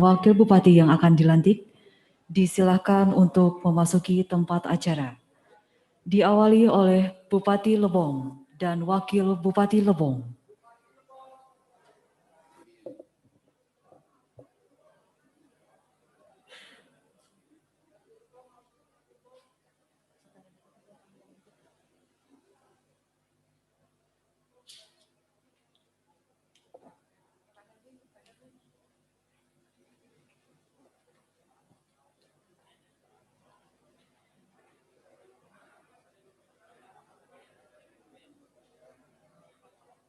Wakil Bupati yang akan dilantik, disilahkan untuk memasuki tempat acara. Diawali oleh Bupati Lebong dan Wakil Bupati Lebong.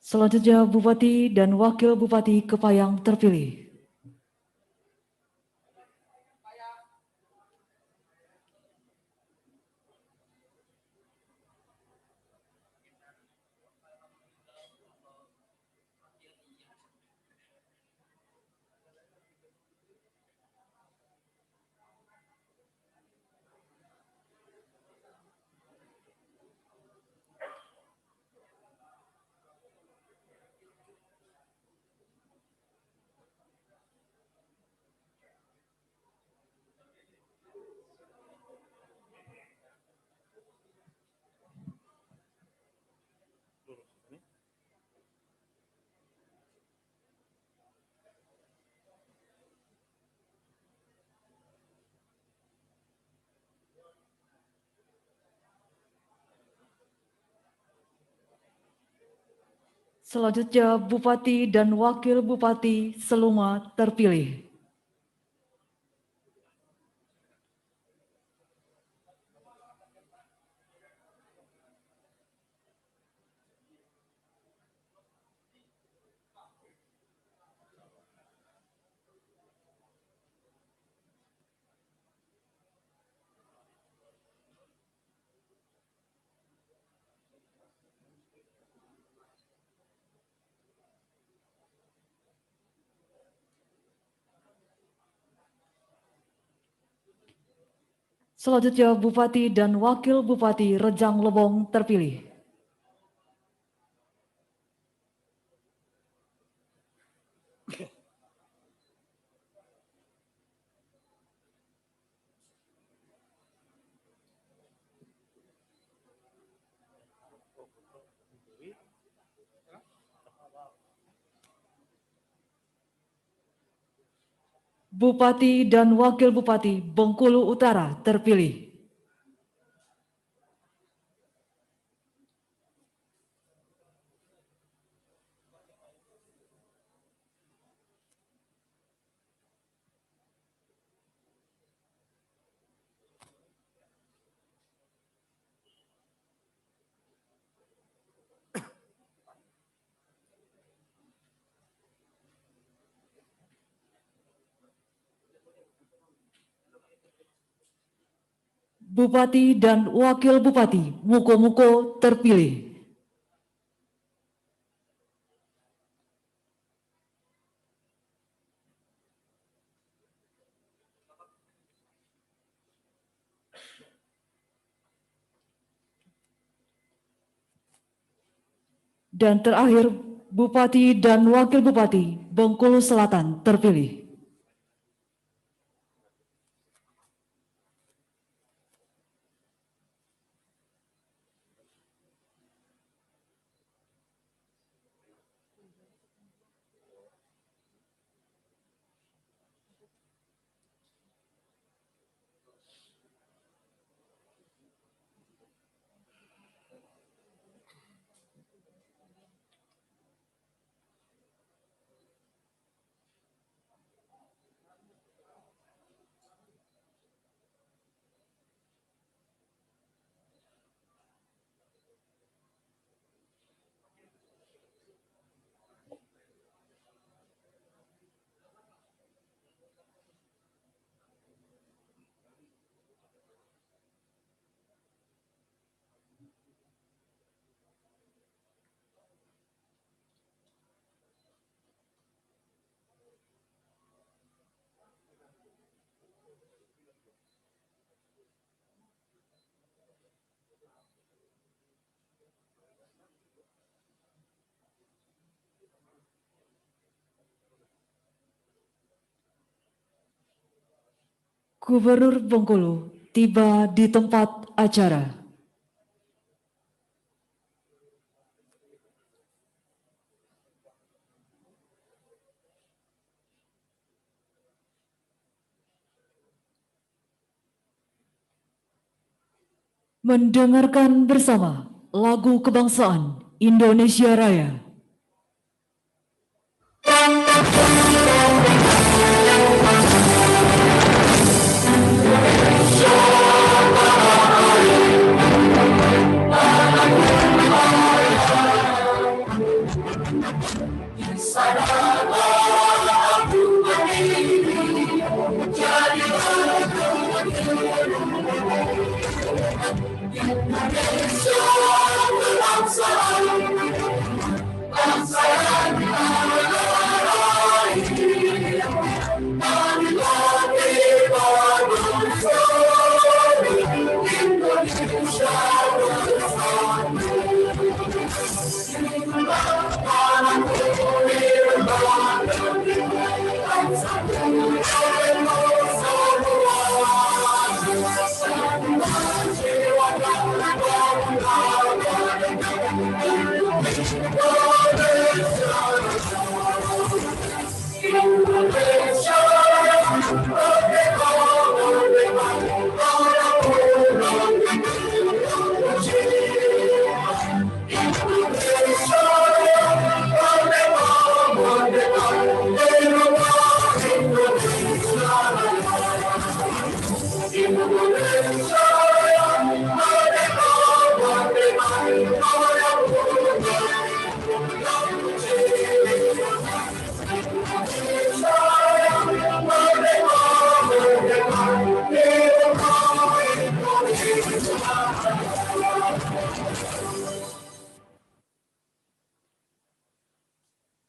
Selanjutnya Bupati dan Wakil Bupati Kepayang terpilih. Selanjutnya Bupati dan Wakil Bupati Seluma terpilih. Selanjutnya Bupati dan Wakil Bupati Rejang Lebong terpilih. Bupati dan Wakil Bupati Bengkulu Utara terpilih. Bupati dan Wakil Bupati Muko-Muko terpilih. Dan terakhir, Bupati dan Wakil Bupati Bengkulu Selatan terpilih. Gubernur Bengkulu tiba di tempat acara. Mendengarkan bersama lagu kebangsaan Indonesia Raya.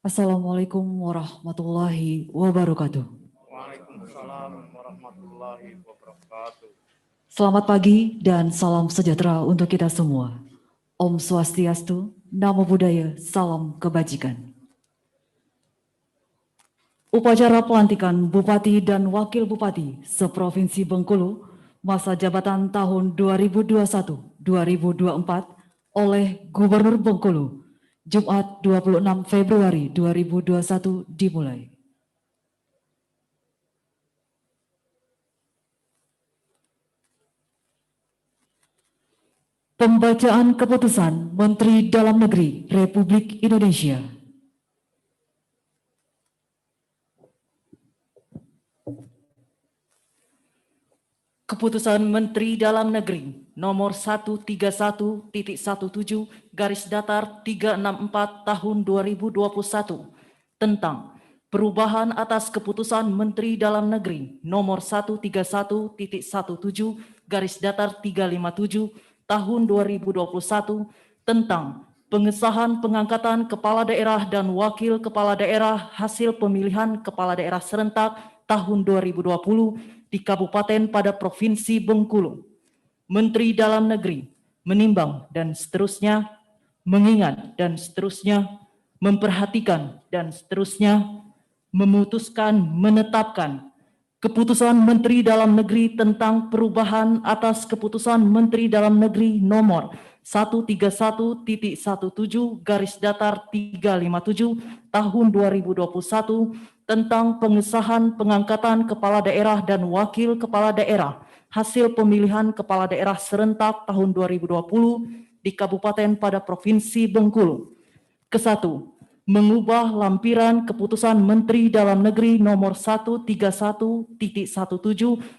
Assalamualaikum warahmatullahi wabarakatuh. Waalaikumsalam warahmatullahi wabarakatuh. Selamat pagi dan salam sejahtera untuk kita semua. Om Swastiastu, Namo Buddhaya, salam kebajikan. Upacara pelantikan Bupati dan Wakil Bupati seprovinsi Bengkulu masa jabatan tahun 2021-2024 oleh Gubernur Bengkulu, Jumat 26 Februari 2021 dimulai. Pembacaan keputusan Menteri Dalam Negeri Republik Indonesia. Keputusan Menteri Dalam Negeri nomor 131.17 garis datar 364 tahun 2021 tentang perubahan atas keputusan Menteri Dalam Negeri nomor 131.17 garis datar 357 tahun 2021 tentang pengesahan pengangkatan kepala daerah dan wakil kepala daerah hasil pemilihan kepala daerah serentak tahun 2020 di kabupaten pada Provinsi Bengkulu. Menteri Dalam Negeri menimbang dan seterusnya, mengingat dan seterusnya, memperhatikan dan seterusnya, memutuskan, menetapkan keputusan Menteri Dalam Negeri tentang perubahan atas keputusan Menteri Dalam Negeri nomor 131.17 garis datar 357 tahun 2021 tentang pengesahan pengangkatan kepala daerah dan wakil kepala daerah hasil pemilihan kepala daerah serentak tahun 2020 di kabupaten pada Provinsi Bengkulu. Kesatu, mengubah lampiran keputusan Menteri Dalam Negeri nomor 131.17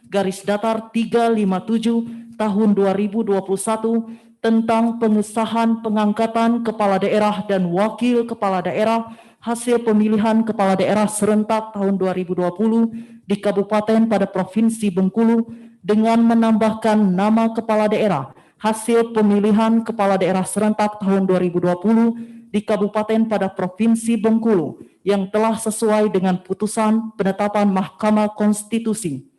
garis datar 357 tahun 2021 tentang pengesahan pengangkatan kepala daerah dan wakil kepala daerah hasil pemilihan kepala daerah serentak tahun 2020 di kabupaten pada Provinsi Bengkulu dengan menambahkan nama kepala daerah hasil pemilihan kepala daerah serentak tahun 2020 di kabupaten pada Provinsi Bengkulu yang telah sesuai dengan putusan penetapan Mahkamah Konstitusi.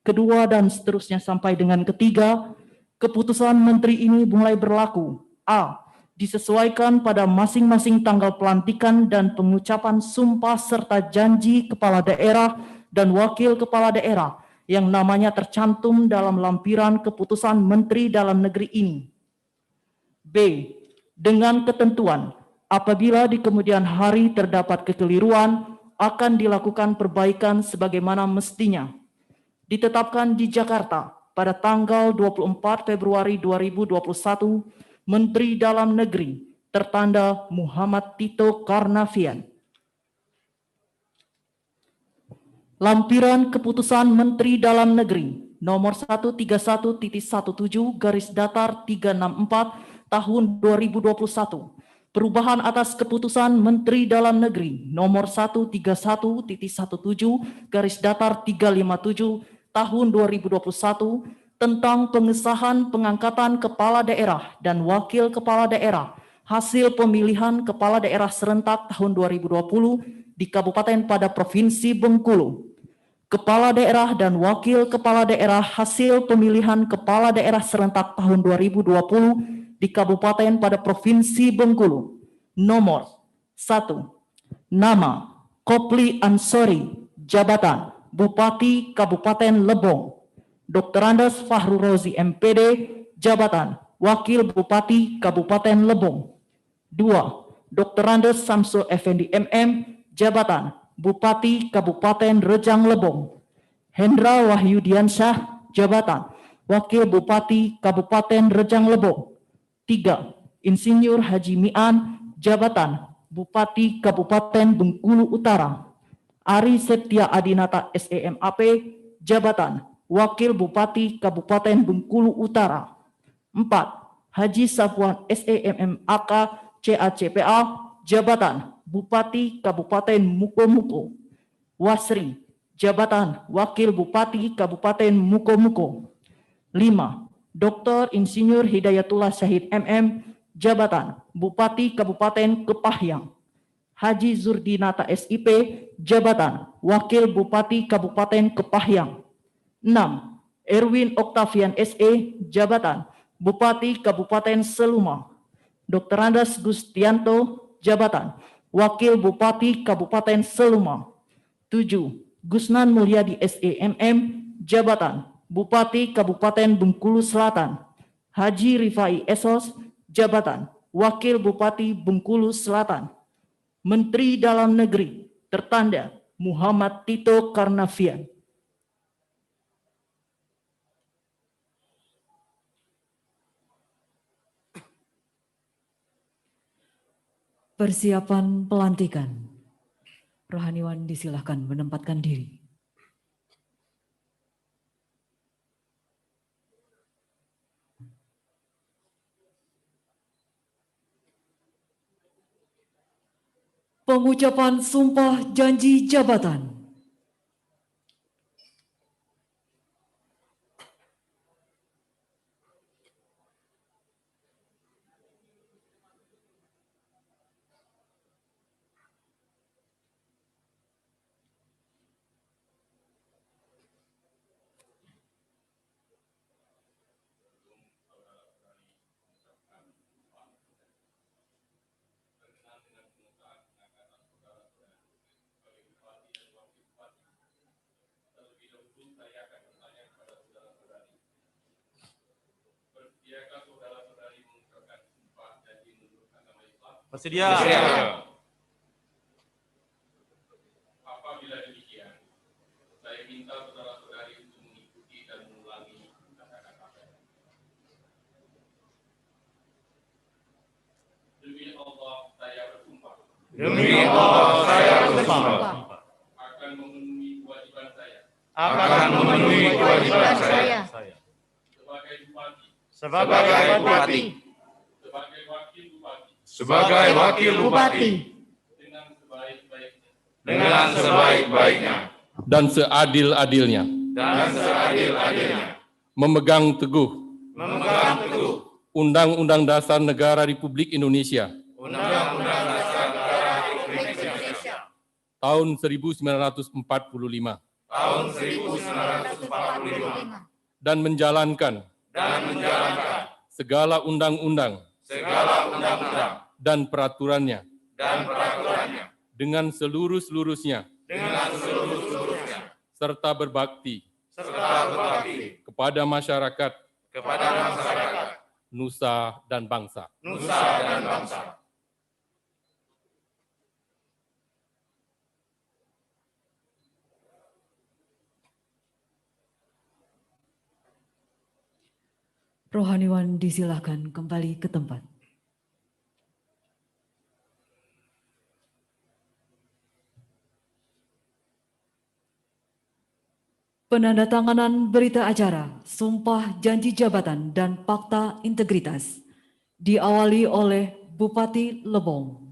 Kedua dan seterusnya sampai dengan ketiga, keputusan Menteri ini mulai berlaku. A. Disesuaikan pada masing-masing tanggal pelantikan dan pengucapan sumpah serta janji kepala daerah dan wakil kepala daerah yang namanya tercantum dalam lampiran keputusan Menteri Dalam Negeri ini. B. Dengan ketentuan, apabila di kemudian hari terdapat kekeliruan, akan dilakukan perbaikan sebagaimana mestinya. Ditetapkan di Jakarta pada tanggal 24 Februari 2021, Menteri Dalam Negeri tertanda Muhammad Tito Karnavian. Lampiran Keputusan Menteri Dalam Negeri nomor 131.17 tahun 2021. Perubahan atas Keputusan Menteri Dalam Negeri nomor 131.17 tahun 2021 tentang pengesahan pengangkatan kepala daerah dan wakil kepala daerah hasil pemilihan kepala daerah serentak tahun 2020 di kabupaten pada Provinsi Bengkulu. Kepala daerah dan wakil kepala daerah hasil pemilihan kepala daerah serentak tahun 2020 di kabupaten pada Provinsi Bengkulu. Nomor 1. Nama Kopli Ansori, jabatan Bupati Kabupaten Lebong. Dr. Andes Fahru Rozi MPD, jabatan Wakil Bupati Kabupaten Lebong. 2. Dr. Andes Samsul Effendi MM, jabatan Bupati Kabupaten Rejang Lebong. Hendra Wahyudiansyah, jabatan Wakil Bupati Kabupaten Rejang Lebong. 3. Insinyur Haji Mian, jabatan Bupati Kabupaten Bengkulu Utara. Ari Septia Adinata SEMAP, jabatan Wakil Bupati Kabupaten Bengkulu Utara. 4. Haji Safwan SEMMAK CACPA, jabatan Bupati Kabupaten Mukomuko. Wasri, jabatan Wakil Bupati Kabupaten Mukomuko. 5. Dr. Insinyur Hidayatullah Syahid MM, jabatan Bupati Kabupaten Kepahyang. Haji Zurdinata SIP, jabatan Wakil Bupati Kabupaten Kepahyang. 6. Erwin Octavian SE, jabatan Bupati Kabupaten Seluma. Dr. Andes Gustianto, jabatan Wakil Bupati Kabupaten Seluma. 7. Gusnan Mulyadi SEMM, jabatan Bupati Kabupaten Bengkulu Selatan. Haji Rifai Esos, jabatan Wakil Bupati Bengkulu Selatan. Menteri Dalam Negeri tertanda Muhammad Tito Karnavian. Persiapan pelantikan. Rohaniwan disilahkan menempatkan diri. Pengucapan sumpah janji jabatan. Bersedia. Apabila demikian, saya minta saudara-saudari untuk mengikuti dan mengulangi kata-kata saya. Demi Allah, saya bersumpah. Demi Allah, saya bersumpah. Akan memenuhi kewajiban saya. Akan memenuhi kewajiban saya. Sebagai bupati. Sebagai bupati. Sebagai wakil bupati. Sebagai wakil bupati. Dengan sebaik-baiknya. Dengan sebaik-baiknya. Dan seadil-adilnya. Dan seadil-adilnya. Memegang teguh Memegang teguh Undang-Undang Dasar Negara Republik Indonesia Undang-Undang Dasar Negara Republik Indonesia tahun 1945 tahun 1945 dan menjalankan segala undang-undang segala undang-undang dan peraturannya dan dengan seluruh-seluruhnya dengan seluruh-seluruhnya serta berbakti serta berbakti kepada masyarakat kepada masyarakat, nusa dan bangsa. nusa dan bangsa. Rohaniwan disilahkan kembali ke tempat. Penandatanganan berita acara, sumpah janji jabatan dan fakta integritas diawali oleh Bupati Lebong.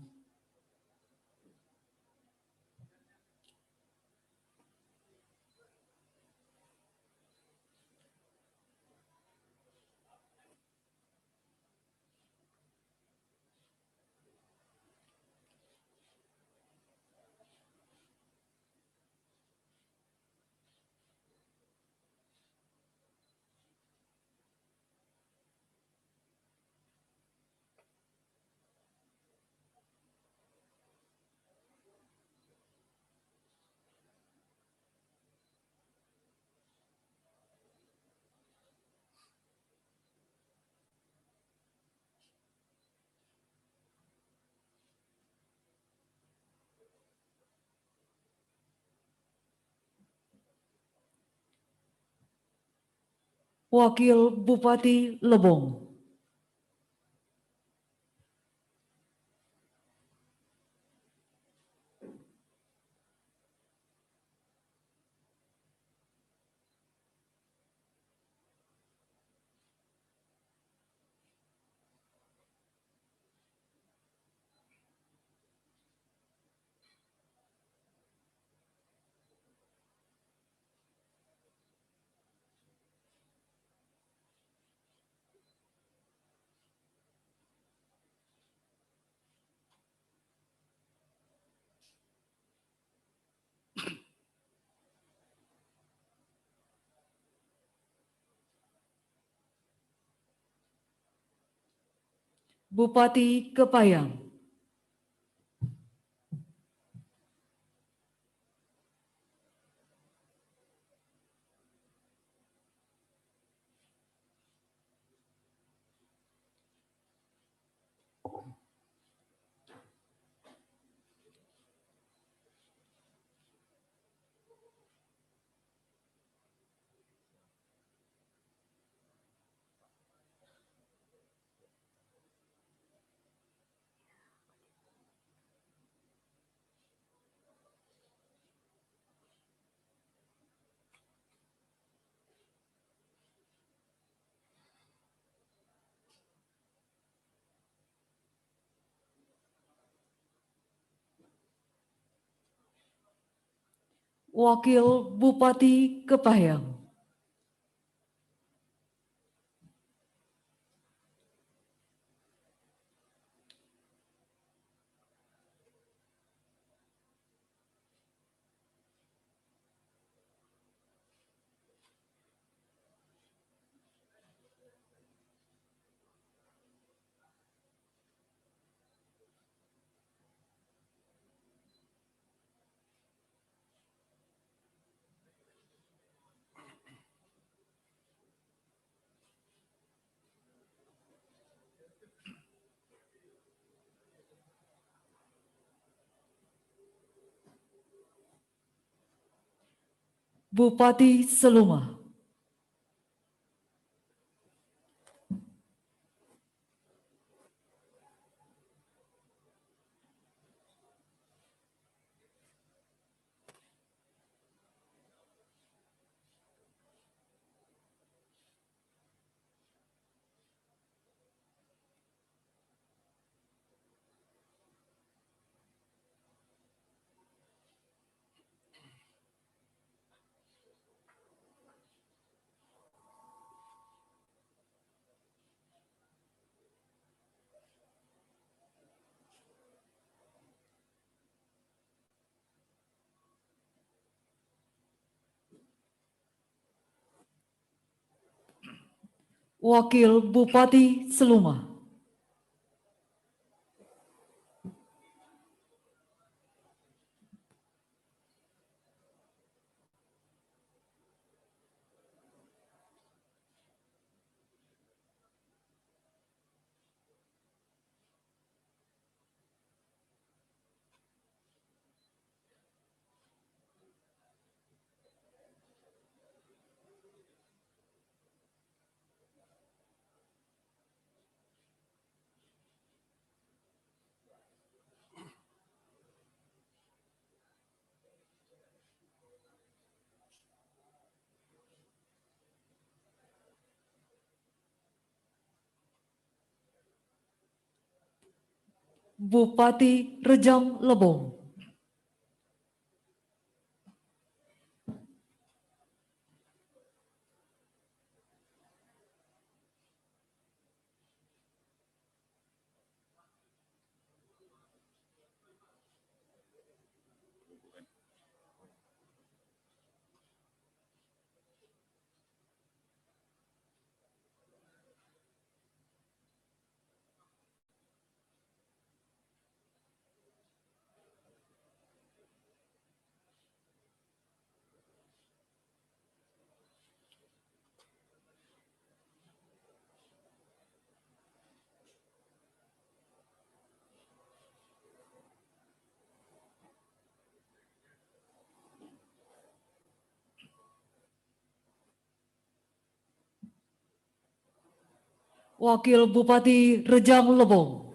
Wakil Bupati Lebong. Bupati Kepayang. Wakil Bupati Kepayang. Bupati Seluma. Wakil Bupati Seluma. Bupati Rejang Lebong. Wakil Bupati Rejang Lebong.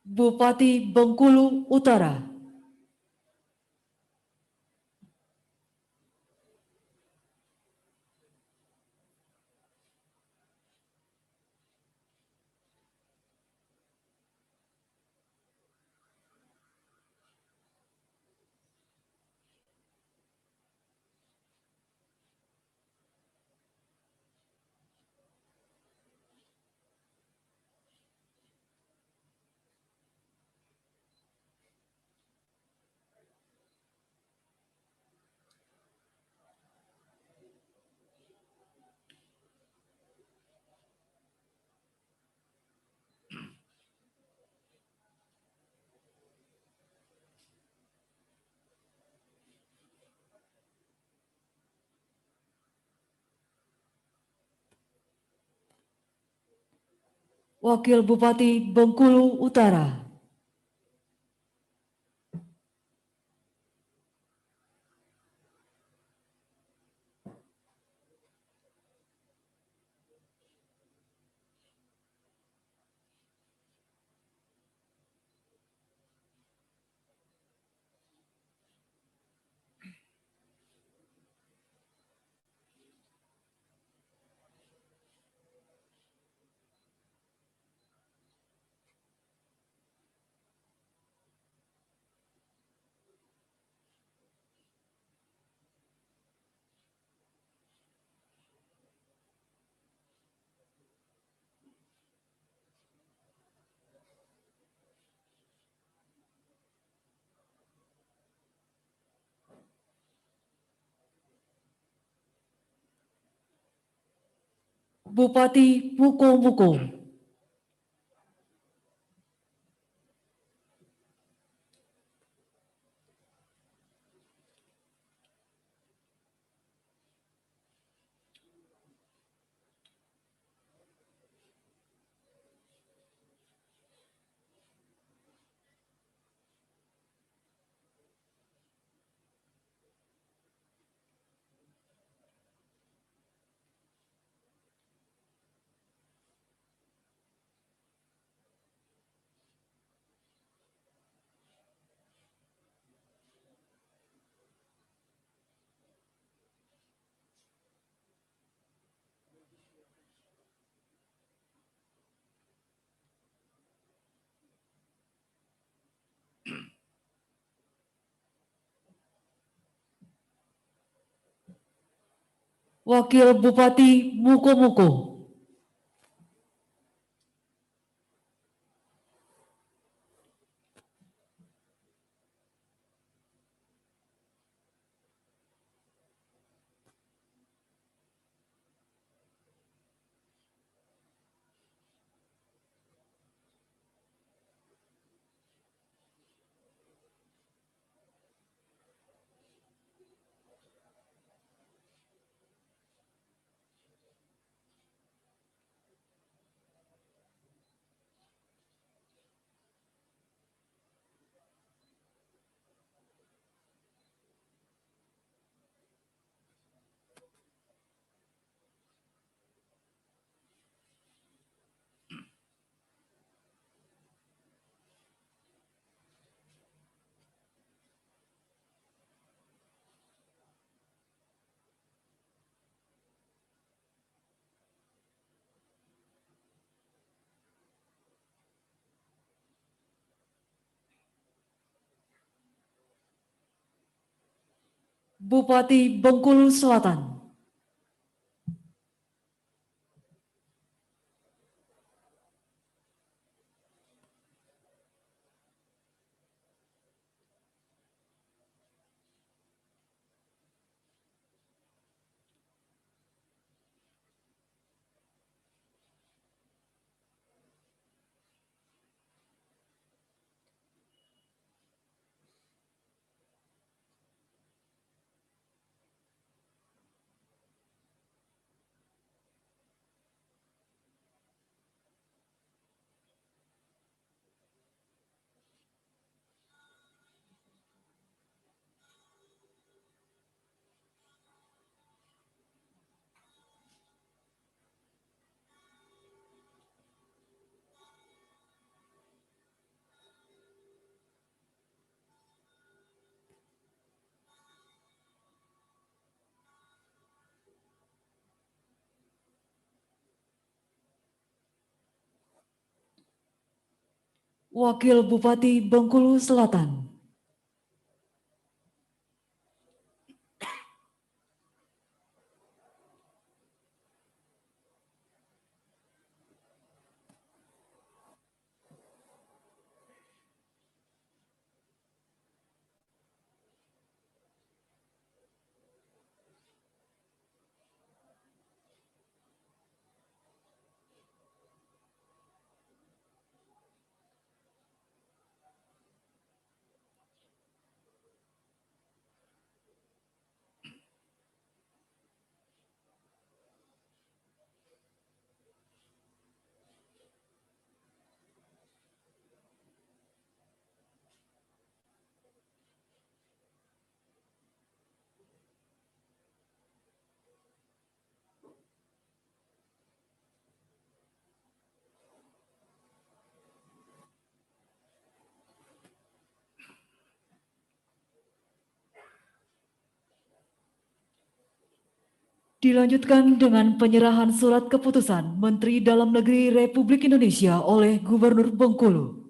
Bupati Bengkulu Utara. Wakil Bupati Bengkulu Utara. Bupati Mukomuko. Wakil Bupati Mukomuko. Bupati Bengkulu Selatan. Wakil Bupati Bengkulu Selatan. Dilanjutkan dengan penyerahan surat keputusan Menteri Dalam Negeri Republik Indonesia oleh Gubernur Bengkulu.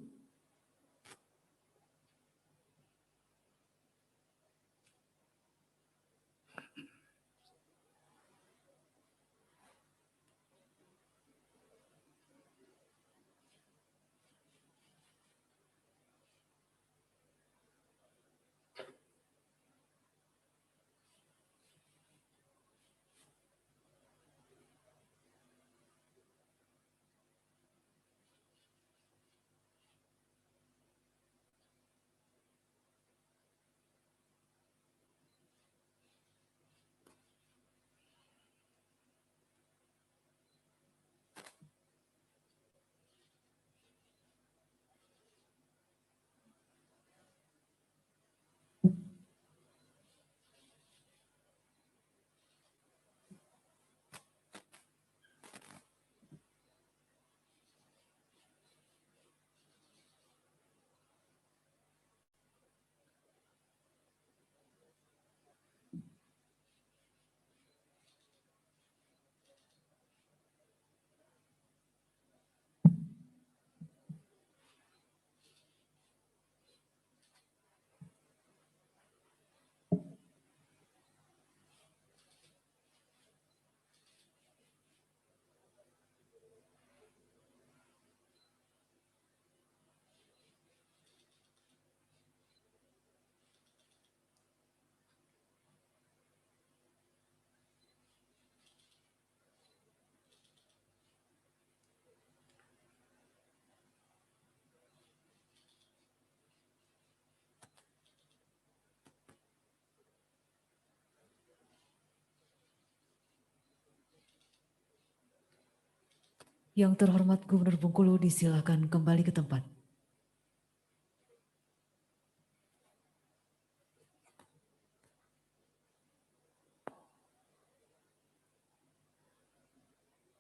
Yang terhormat Gubernur Bengkulu disilakan kembali ke tempat.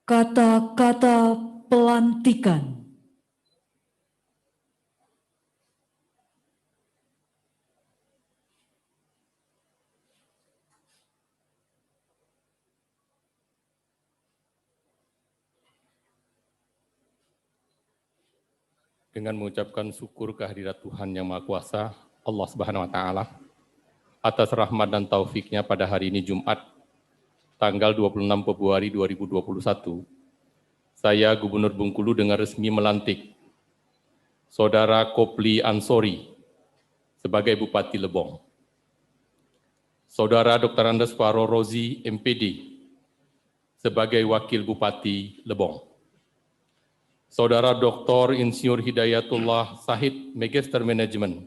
Kata-kata pelantikan. Dengan mengucapkan syukur kehadirat Tuhan Yang Maha Kuasa, Allah Subhanahu wa taala. atas rahmat dan taufiknya pada hari ini Jumat, tanggal 26 Februari 2021, saya Gubernur Bengkulu dengan resmi melantik Saudara Kopli Ansori sebagai Bupati Lebong, Saudara Dr. Andes Faro Rozi, MPD, sebagai Wakil Bupati Lebong, Saudara Dr. Insinyur Hidayatullah Sahid, Magister Manajemen,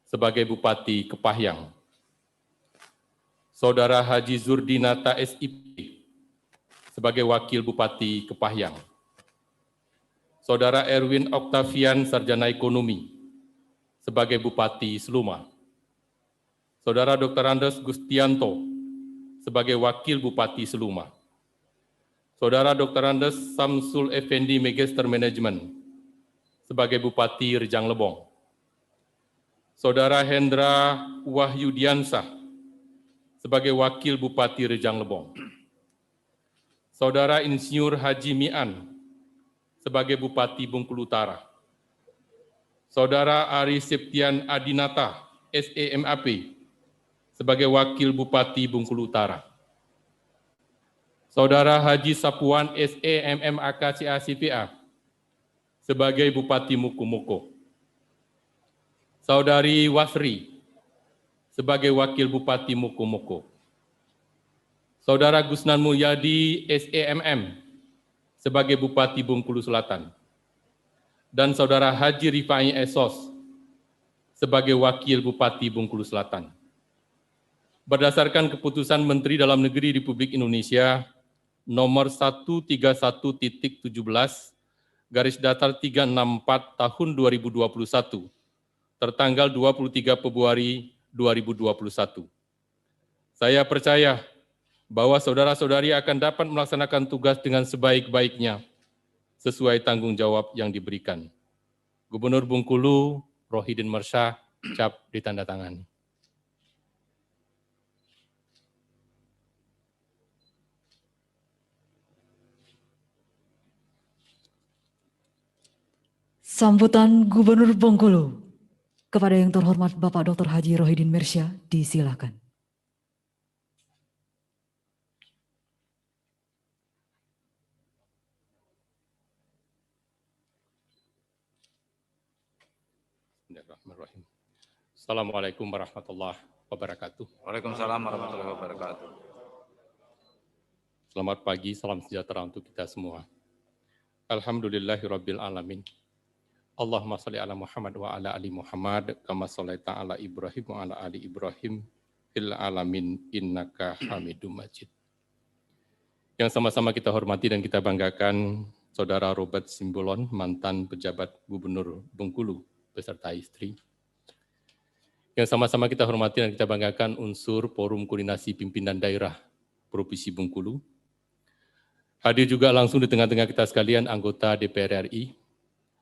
sebagai Bupati Kepahyang, Saudara Haji Zurdinata SIP, sebagai Wakil Bupati Kepahyang, Saudara Erwin Octavian Sarjana Ekonomi, sebagai Bupati Seluma, Saudara Dr. Andes Gustianto, sebagai Wakil Bupati Seluma, Saudara Dr. Andes Samsul Effendi Magister Manajemen, sebagai Bupati Rejang Lebong, Saudara Hendra Wahyudiansah, sebagai Wakil Bupati Rejang Lebong, Saudara Insinyur Haji Mian, sebagai Bupati Bengkulu Utara, Saudara Ari Septian Adinata, SEMAP, sebagai Wakil Bupati Bengkulu Utara, Saudara Haji Sapuan SEMMAK CACPA, sebagai Bupati Mukomuko, Saudari Wasri, sebagai Wakil Bupati Mukomuko, Saudara Gusnan Mulyadi SEMM, sebagai Bupati Bengkulu Selatan, dan Saudara Haji Rifai Esos, sebagai Wakil Bupati Bengkulu Selatan. Berdasarkan keputusan Menteri Dalam Negeri Republik Indonesia nomor 131.17 garis datar 364 tahun 2021 tertanggal 23 Februari 2021. Saya percaya bahwa saudara-saudari akan dapat melaksanakan tugas dengan sebaik-baiknya sesuai tanggung jawab yang diberikan. Gubernur Bengkulu Rohidin Mersyah, cap ditandatangani. Sambutan Gubernur Bengkulu kepada yang terhormat Bapak Dr. Haji Rohidin Mersyah disilakan. Bismillahirrahmanirrahim. Assalamualaikum warahmatullahi wabarakatuh. Waalaikumsalam warahmatullahi wabarakatuh. Selamat pagi, salam sejahtera untuk kita semua. Alhamdulillahirabbil alamin. Allahumma shalli ala Muhammad wa ala ali Muhammad kama shallaita ala Ibrahim wa ala ali Ibrahim fil alamin innaka Hamidum Majid. Yang sama-sama kita hormati dan kita banggakan Saudara Robert Simbolon, mantan pejabat Gubernur Bengkulu beserta istri. Yang sama-sama kita hormati dan kita banggakan unsur Forum Koordinasi Pimpinan Daerah Provinsi Bengkulu. Hadir juga langsung di tengah-tengah kita sekalian anggota DPR RI,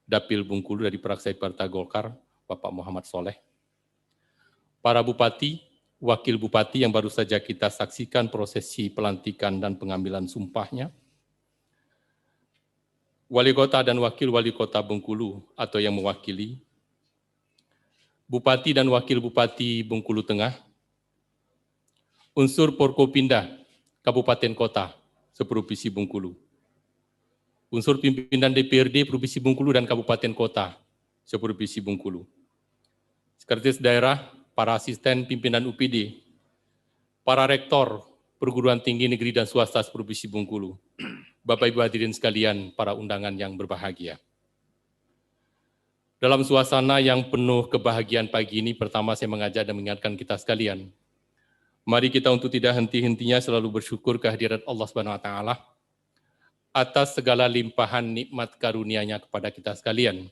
Dapil Bengkulu dari Praksai Partai Golkar, Bapak Muhammad Soleh. Para bupati, wakil bupati yang baru saja kita saksikan prosesi pelantikan dan pengambilan sumpahnya. Wali kota dan wakil wali kota Bengkulu atau yang mewakili. Bupati dan wakil bupati Bengkulu Tengah. Unsur Porkopinda, Kabupaten Kota, seprovinsi Bengkulu. Unsur pimpinan DPRD Provinsi Bengkulu dan Kabupaten Kota, seprovinsi Bengkulu. Sekretaris Daerah, para asisten pimpinan UPD, para rektor perguruan tinggi negeri dan swasta seprovinsi Bengkulu, Bapak Ibu hadirin sekalian, para undangan yang berbahagia. Dalam suasana yang penuh kebahagiaan pagi ini, pertama saya mengajak dan mengingatkan kita sekalian, mari kita untuk tidak henti-hentinya selalu bersyukur kehadirat Allah SWT atas segala limpahan nikmat karunia-Nya kepada kita sekalian,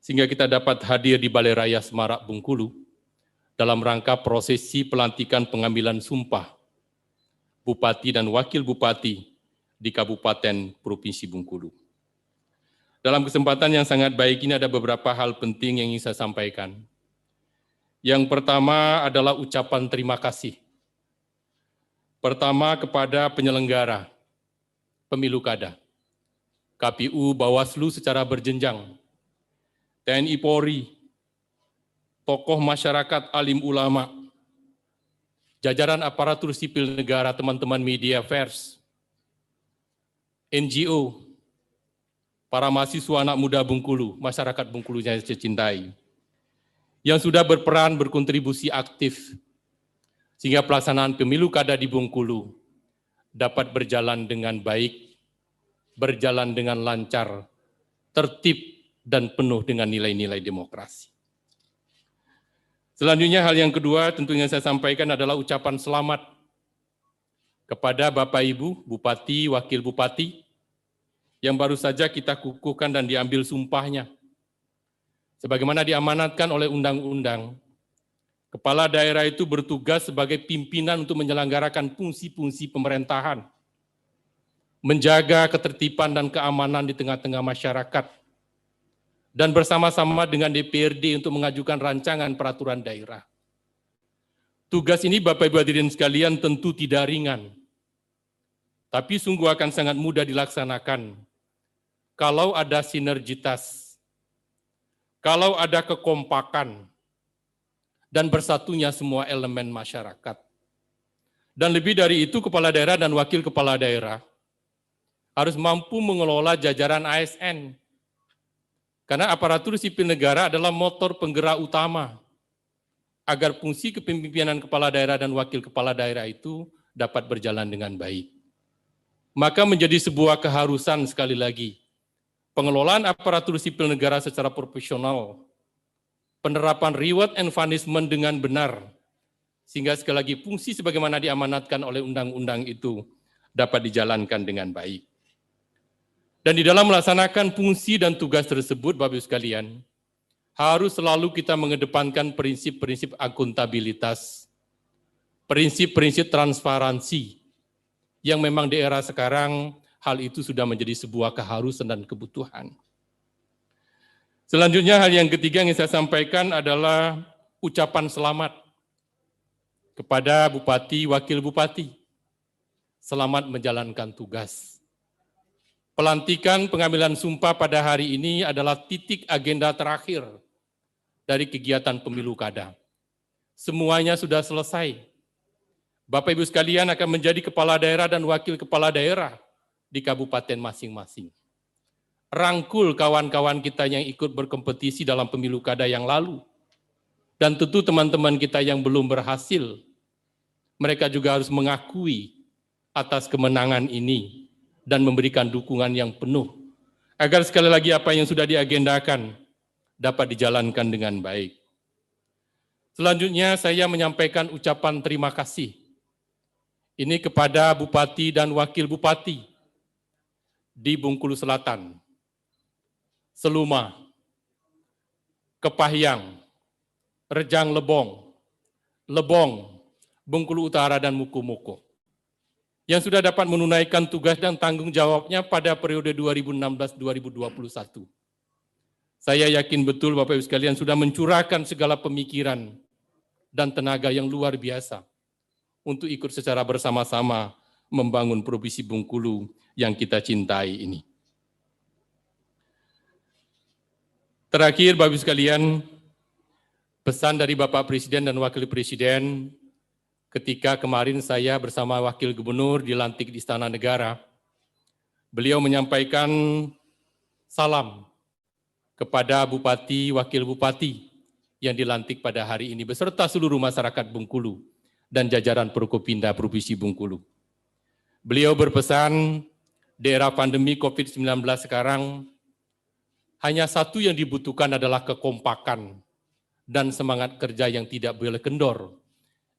sehingga kita dapat hadir di Balai Raya Semarak Bengkulu dalam rangka prosesi pelantikan pengambilan sumpah Bupati dan Wakil Bupati di Kabupaten Provinsi Bengkulu. Dalam kesempatan yang sangat baik ini ada beberapa hal penting yang ingin saya sampaikan. Yang pertama adalah ucapan terima kasih. Pertama kepada penyelenggara Pemilu Kada, KPU, Bawaslu secara berjenjang, TNI Polri, tokoh masyarakat, alim ulama, jajaran aparatur sipil negara, teman-teman media pers, NGO, para mahasiswa anak muda Bengkulu, masyarakat Bengkulu yang saya cintai, yang sudah berperan berkontribusi aktif sehingga pelaksanaan pemilu kada di Bengkulu dapat berjalan dengan baik, berjalan dengan lancar, tertib, dan penuh dengan nilai-nilai demokrasi. Selanjutnya hal yang kedua tentunya saya sampaikan adalah ucapan selamat kepada Bapak Ibu, Bupati, Wakil Bupati, yang baru saja kita kukuhkan dan diambil sumpahnya. Sebagaimana diamanatkan oleh undang-undang, kepala daerah itu bertugas sebagai pimpinan untuk menyelenggarakan fungsi-fungsi pemerintahan, menjaga ketertiban dan keamanan di tengah-tengah masyarakat, dan bersama-sama dengan DPRD untuk mengajukan rancangan peraturan daerah. Tugas ini Bapak Ibu hadirin sekalian tentu tidak ringan, tapi sungguh akan sangat mudah dilaksanakan kalau ada sinergitas, kalau ada kekompakan, dan bersatunya semua elemen masyarakat. Dan lebih dari itu, kepala daerah dan wakil kepala daerah harus mampu mengelola jajaran ASN, karena aparatur sipil negara adalah motor penggerak utama agar fungsi kepemimpinan kepala daerah dan wakil kepala daerah itu dapat berjalan dengan baik. Maka menjadi sebuah keharusan sekali lagi, pengelolaan aparatur sipil negara secara profesional, penerapan reward and punishment dengan benar, sehingga sekali lagi fungsi sebagaimana diamanatkan oleh undang-undang itu dapat dijalankan dengan baik. Dan di dalam melaksanakan fungsi dan tugas tersebut, Bapak Ibu sekalian, harus selalu kita mengedepankan prinsip-prinsip akuntabilitas, prinsip-prinsip transparansi, yang memang di era sekarang hal itu sudah menjadi sebuah keharusan dan kebutuhan. Selanjutnya hal yang ketiga yang saya sampaikan adalah ucapan selamat kepada Bupati, Wakil Bupati. Selamat menjalankan tugas. Pelantikan pengambilan sumpah pada hari ini adalah titik agenda terakhir dari kegiatan pemilu kada. Semuanya sudah selesai. Bapak Ibu sekalian akan menjadi kepala daerah dan wakil kepala daerah di kabupaten masing-masing. Rangkul kawan-kawan kita yang ikut berkompetisi dalam pemilu kada yang lalu. Dan tentu teman-teman kita yang belum berhasil, mereka juga harus mengakui atas kemenangan ini dan memberikan dukungan yang penuh, agar sekali lagi apa yang sudah diagendakan dapat dijalankan dengan baik. Selanjutnya saya menyampaikan ucapan terima kasih. Ini kepada Bupati dan Wakil Bupati di Bengkulu Selatan, Seluma, Kepahyang, Rejang Lebong, Bengkulu Utara, dan Mukomuko, yang sudah dapat menunaikan tugas dan tanggung jawabnya pada periode 2016-2021. Saya yakin betul Bapak Ibu sekalian sudah mencurahkan segala pemikiran dan tenaga yang luar biasa untuk ikut secara bersama-sama membangun Provinsi Bengkulu yang kita cintai ini. Terakhir Bapak Ibu sekalian, pesan dari Bapak Presiden dan Wakil Presiden ketika kemarin saya bersama Wakil Gubernur dilantik di Istana Negara, beliau menyampaikan salam kepada Bupati, Wakil Bupati yang dilantik pada hari ini beserta seluruh masyarakat Bengkulu dan jajaran Prokopinda Provinsi Bengkulu. Beliau berpesan, di era pandemi COVID-19 sekarang, hanya satu yang dibutuhkan adalah kekompakan dan semangat kerja yang tidak boleh kendor,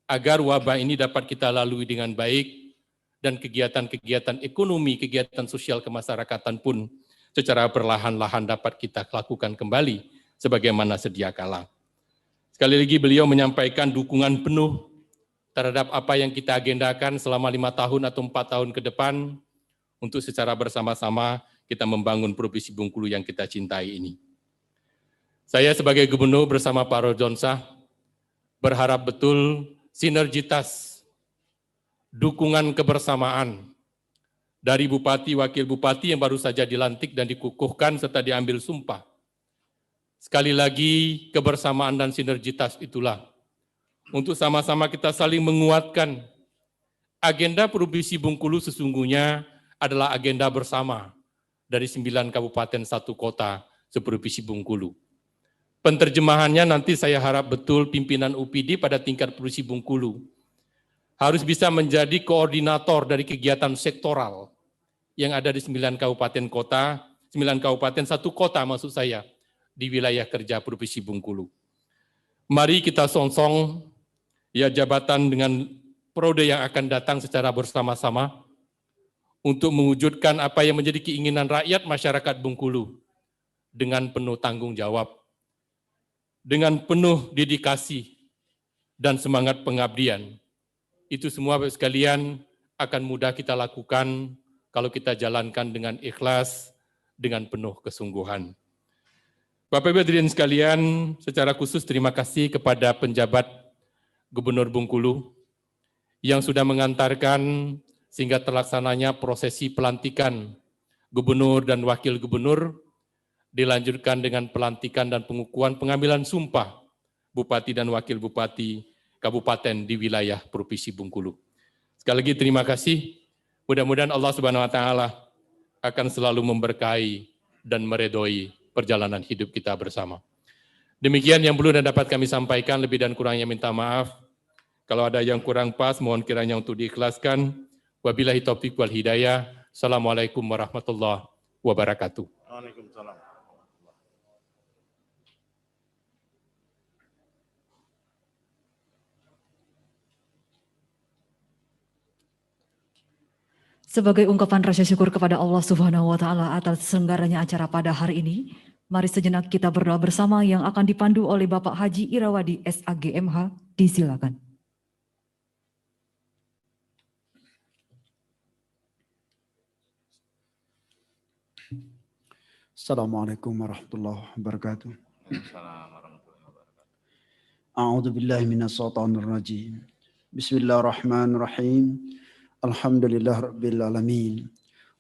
agar wabah ini dapat kita lalui dengan baik dan kegiatan-kegiatan ekonomi, kegiatan sosial kemasyarakatan pun secara perlahan-lahan dapat kita lakukan kembali sebagaimana sedia kala. Sekali lagi beliau menyampaikan dukungan penuh terhadap apa yang kita agendakan selama 5 tahun atau 4 tahun ke depan untuk secara bersama-sama kita membangun Provinsi Bengkulu yang kita cintai ini. Saya sebagai Gubernur bersama Pak Rodonsah berharap betul sinergitas, dukungan kebersamaan dari Bupati, Wakil Bupati yang baru saja dilantik dan dikukuhkan serta diambil sumpah. Sekali lagi, kebersamaan dan sinergitas itulah untuk sama-sama kita saling menguatkan. Agenda Provinsi Bengkulu sesungguhnya adalah agenda bersama dari 9 kabupaten 1 kota seprovinsi Bengkulu. Penterjemahannya nanti saya harap betul pimpinan UPD pada tingkat Provinsi Bengkulu harus bisa menjadi koordinator dari kegiatan sektoral yang ada di 9 kabupaten kota, 9 kabupaten 1 kota maksud saya, di wilayah kerja Provinsi Bengkulu. Mari kita songsong ya jabatan dengan periode yang akan datang secara bersama-sama untuk mewujudkan apa yang menjadi keinginan rakyat masyarakat Bengkulu dengan penuh tanggung jawab, dengan penuh dedikasi dan semangat pengabdian. Itu semua Bapak sekalian akan mudah kita lakukan kalau kita jalankan dengan ikhlas, dengan penuh kesungguhan. Bapak Ibu hadirin sekalian, secara khusus terima kasih kepada penjabat Gubernur Bengkulu yang sudah mengantarkan sehingga terlaksananya prosesi pelantikan Gubernur dan Wakil Gubernur, dilanjutkan dengan pelantikan dan pengukuhan pengambilan sumpah Bupati dan Wakil Bupati Kabupaten di wilayah Provinsi Bengkulu. Sekali lagi terima kasih. Mudah-mudahan Allah Subhanahu wa taala akan selalu memberkahi dan meredoi perjalanan hidup kita bersama. Demikian yang perlu dan dapat kami sampaikan, lebih dan kurangnya minta maaf. Kalau ada yang kurang pas, mohon kiranya untuk diikhlaskan. Wabillahi taufiq wal hidayah. Assalamualaikum warahmatullahi wabarakatuh. Waalaikumsalam. Sebagai ungkapan rasa syukur kepada Allah Subhanahu wa taala atas selenggaranya acara pada hari ini, mari sejenak kita berdoa bersama yang akan dipandu oleh Bapak Haji Irawadi SAGMH. Disilakan. Assalamualaikum warahmatullahi wabarakatuh. A'udzu billahi minasyaitonir rajim. Bismillahirrahmanirrahim. Alhamdulillah rabbil alamin.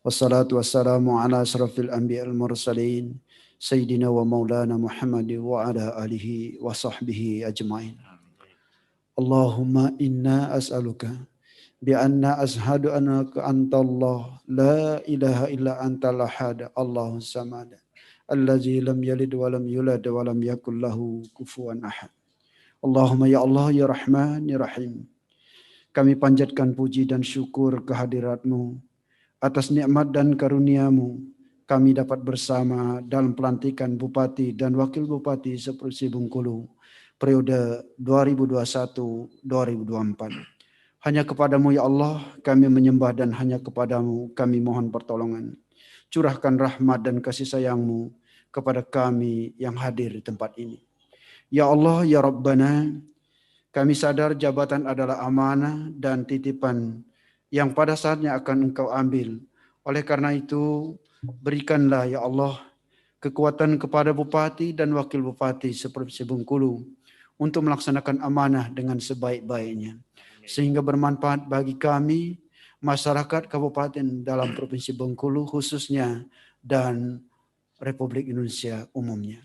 Wassalatu wassalamu ala asrafil anbiya'il mursalin sayyidina wa maulana Muhammad wa ala alihi wa sahbihi ajmain. Allahumma inna as'aluka bi anna ashhadu annaka antallah la ilaha illa antal ahad Allahus samad allazi lam yalid wa lam yulad wa lam yakul lahu kufuwan ahad. Allahumma ya Allah ya Rahman ya Rahim. Kami panjatkan puji dan syukur kehadirat-Mu atas nikmat dan karunia-Mu. Kami dapat bersama dalam pelantikan Bupati dan Wakil Bupati seprovinsi Bengkulu periode 2021-2024. Hanya kepadamu ya Allah kami menyembah dan hanya kepadamu kami mohon pertolongan. Curahkan rahmat dan kasih sayang-Mu kepada kami yang hadir di tempat ini. Ya Allah ya Rabbana, kami sadar jabatan adalah amanah dan titipan yang pada saatnya akan Engkau ambil. Oleh karena itu, berikanlah ya Allah kekuatan kepada Bupati dan Wakil Bupati seprovinsi Bengkulu untuk melaksanakan amanah dengan sebaik-baiknya. Sehingga bermanfaat bagi kami, masyarakat Kabupaten dalam Provinsi Bengkulu khususnya dan Republik Indonesia umumnya.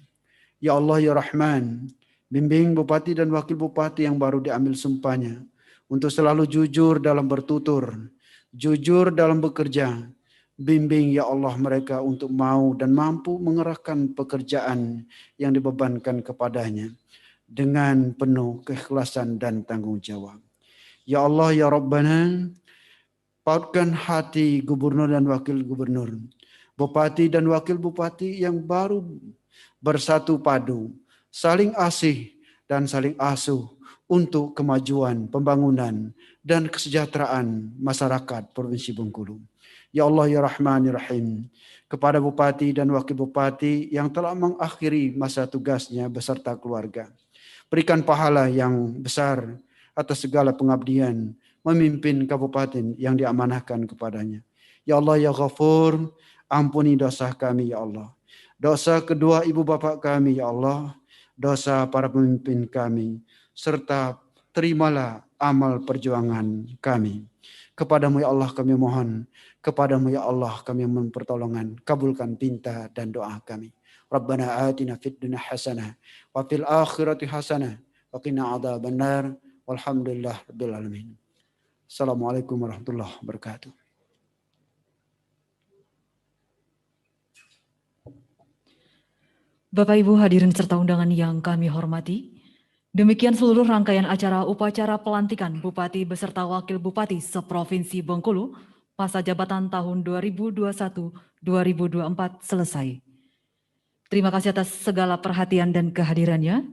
Ya Allah ya Rahman, bimbing Bupati dan Wakil Bupati yang baru diambil sumpahnya untuk selalu jujur dalam bertutur, jujur dalam bekerja. Bimbing ya Allah mereka untuk mau dan mampu mengerahkan pekerjaan yang dibebankan kepadanya dengan penuh keikhlasan dan tanggung jawab. Ya Allah ya Rabbana, pautkan hati Gubernur dan Wakil Gubernur, Bupati dan Wakil Bupati yang baru bersatu padu, saling asih dan saling asuh untuk kemajuan, pembangunan, dan kesejahteraan masyarakat Provinsi Bengkulu. Ya Allah ya Rahman ya Rahim, kepada Bupati dan Wakil Bupati yang telah mengakhiri masa tugasnya beserta keluarga, berikan pahala yang besar atas segala pengabdian memimpin kabupaten yang diamanahkan kepadanya. Ya Allah ya Ghafur, ampuni dosa kami ya Allah, dosa kedua ibu bapak kami ya Allah, dosa para pemimpin kami, serta terimalah amal perjuangan kami. Kepadamu ya Allah kami mohon, kepadamu ya Allah kami mohon pertolongan, kabulkan pinta dan doa kami. Rabbana atina fid dunya hasanah wa fil akhirati hasanah wa qina adzabannar. Walhamdulillahirabbil alamin. Assalamualaikum warahmatullahi wabarakatuh. Bapak Ibu hadirin serta undangan yang kami hormati, demikian seluruh rangkaian acara upacara pelantikan Bupati beserta Wakil Bupati seprovinsi Bengkulu masa jabatan tahun 2021-2024 selesai. Terima kasih atas segala perhatian dan kehadirannya.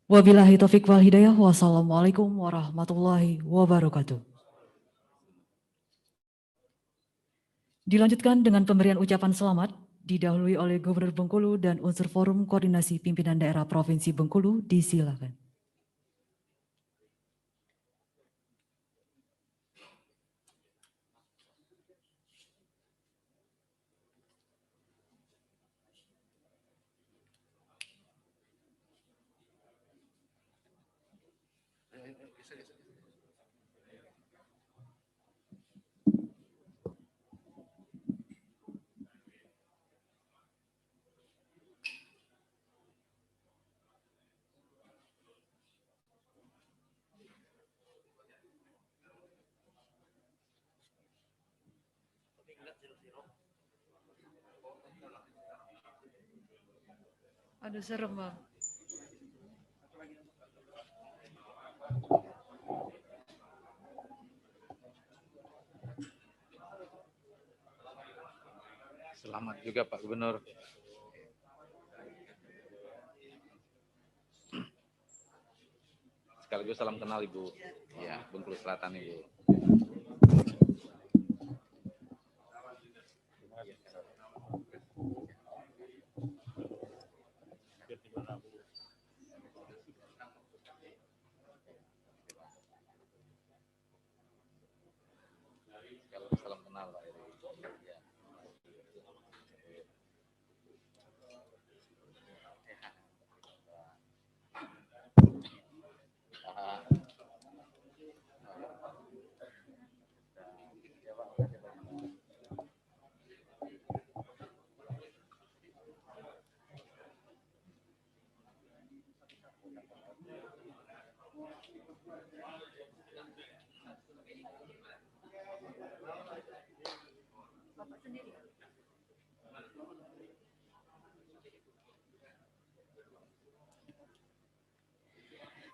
Wabillahi taufiq wal hidayah. Wassalamualaikum warahmatullahi wabarakatuh. Dilanjutkan dengan pemberian ucapan selamat didahului oleh Gubernur Bengkulu dan unsur Forum Koordinasi Pimpinan Daerah Provinsi Bengkulu, disilakan. Aduh serem Bang. Selamat juga Pak Gubernur. Sekaligus salam kenal Ibu. Ya, Bengkulu Selatan Ibu. Sekaligus salam kenal Pak. Ya.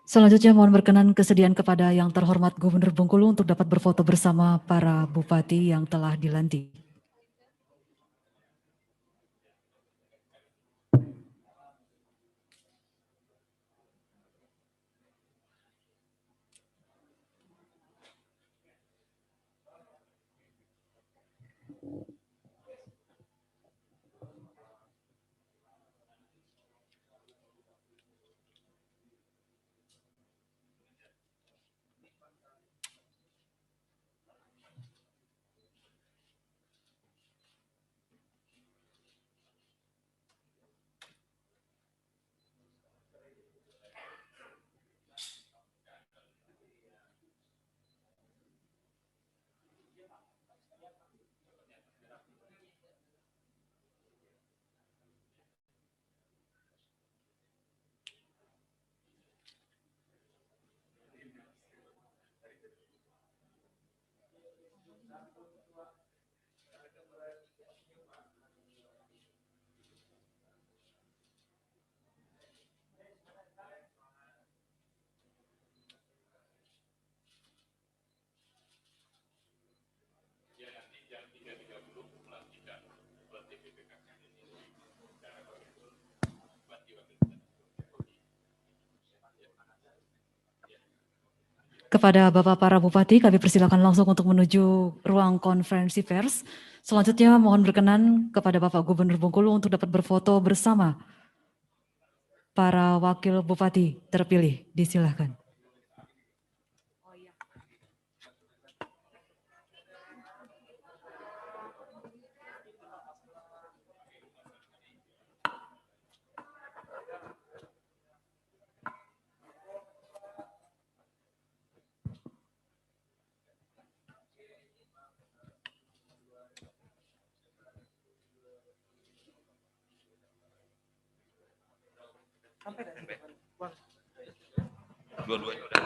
Selanjutnya mohon berkenan kesediaan kepada yang terhormat Gubernur Bengkulu untuk dapat berfoto bersama para bupati yang telah dilantik. Kepada Bapak para Bupati, kami persilakan langsung untuk menuju ruang konferensi pers. Selanjutnya mohon berkenan kepada Bapak Gubernur Bengkulu untuk dapat berfoto bersama para Wakil Bupati terpilih. Disilakan. Dua-duanya udah.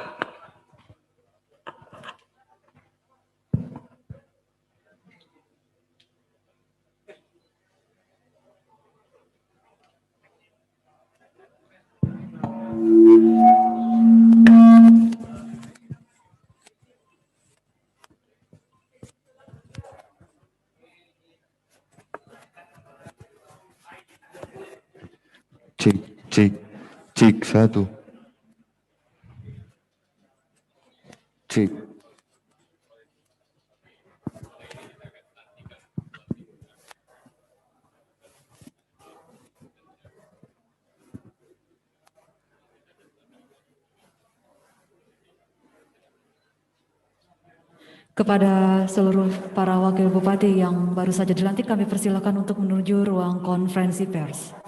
Cek, cek, cek 1. Cek. Kepada seluruh para wakil bupati yang baru saja dilantik, kami persilakan untuk menuju ruang konferensi pers.